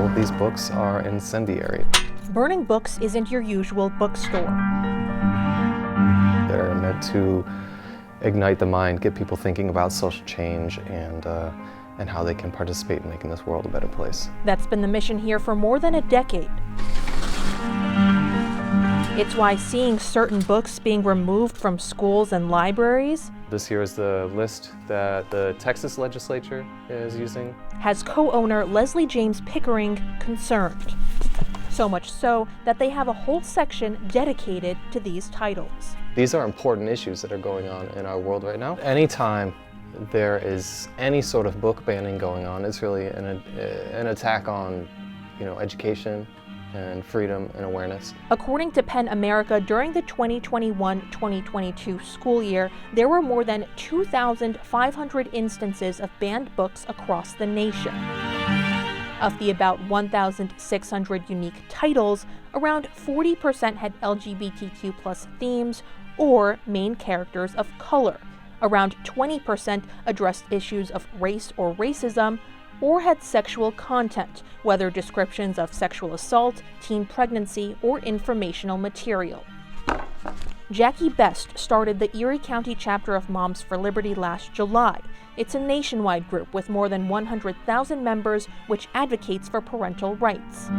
all of these books are incendiary. Burning books isn't your usual bookstore. They're meant to ignite the mind, get people thinking about social change and how they can participate in making this world a better place. That's been the mission here for more than a decade. It's why seeing certain books being removed from schools and libraries This here is the list that the Texas legislature is using. Has co-owner Leslie James Pickering concerned. So much so that they have a whole section dedicated to these titles. These are important issues that are going on in our world right now. Anytime there is any sort of book banning going on, it's really an attack on, education and freedom and awareness. According to PEN America, during the 2021-2022 school year, there were more than 2,500 instances of banned books across the nation. Of the about 1,600 unique titles, around 40% had LGBTQ+ themes or main characters of color. Around 20% addressed issues of race or racism, or had sexual content, whether descriptions of sexual assault, teen pregnancy, or informational material. Jackie Best started the Erie County chapter of Moms for Liberty last July. It's a nationwide group with more than 100,000 members which advocates for parental rights.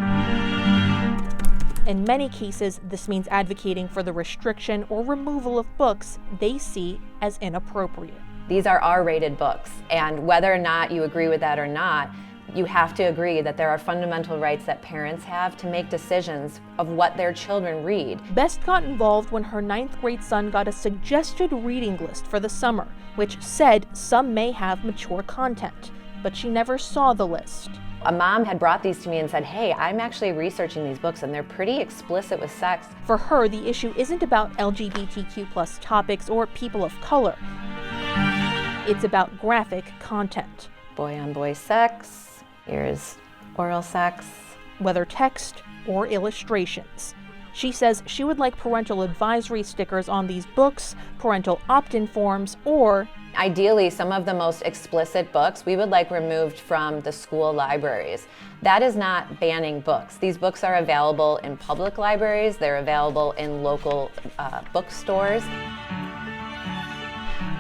In many cases, this means advocating for the restriction or removal of books they see as inappropriate. These are R-rated books, and whether or not you agree with that or not, you have to agree that there are fundamental rights that parents have to make decisions of what their children read. Best got involved when her 9th grade son got a suggested reading list for the summer, which said some may have mature content, but she never saw the list. A mom had brought these to me and said, hey, I'm actually researching these books and they're pretty explicit with sex. For her, the issue isn't about LGBTQ+ topics or people of color. It's about graphic content. Boy-on-boy sex, here's oral sex. Whether text or illustrations. She says she would like parental advisory stickers on these books, parental opt-in forms, or ideally, some of the most explicit books we would like removed from the school libraries. That is not banning books. These books are available in public libraries, they're available in local bookstores.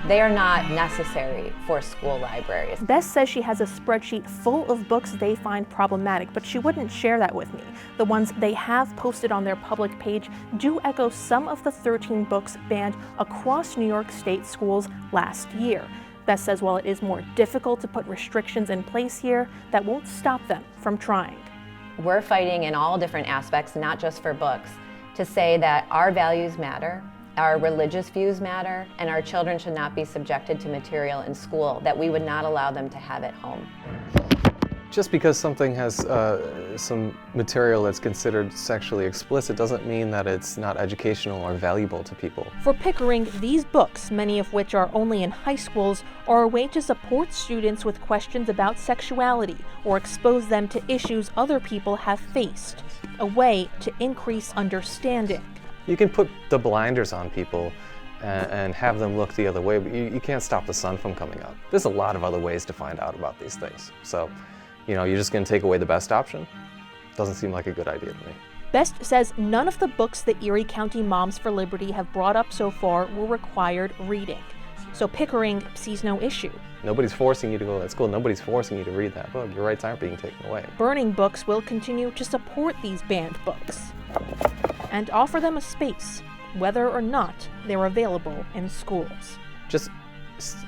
They are not necessary for school libraries. Bess says she has a spreadsheet full of books they find problematic, but she wouldn't share that with me. The ones they have posted on their public page do echo some of the 13 books banned across New York State schools last year. Bess says while it is more difficult to put restrictions in place here, that won't stop them from trying. We're fighting in all different aspects, not just for books, to say that our values matter, our religious views matter, and our children should not be subjected to material in school that we would not allow them to have at home. Just because something has some material that's considered sexually explicit doesn't mean that it's not educational or valuable to people. For Pickering, these books, many of which are only in high schools, are a way to support students with questions about sexuality or expose them to issues other people have faced. A way to increase understanding. You can put the blinders on people and have them look the other way, but you can't stop the sun from coming up. There's a lot of other ways to find out about these things. So, you're just going to take away the best option? Doesn't seem like a good idea to me. Best says none of the books that Erie County Moms for Liberty have brought up so far were required reading. So Pickering sees no issue. Nobody's forcing you to go to that school. Nobody's forcing you to read that book. Your rights aren't being taken away. Burning books will continue to support these banned books and offer them a space, whether or not they're available in schools. Just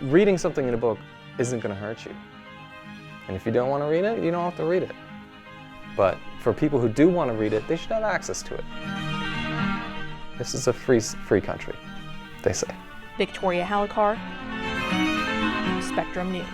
reading something in a book isn't going to hurt you. And if you don't want to read it, you don't have to read it. But for people who do want to read it, they should have access to it. This is a free country, they say. Victoria Halakar, Spectrum News.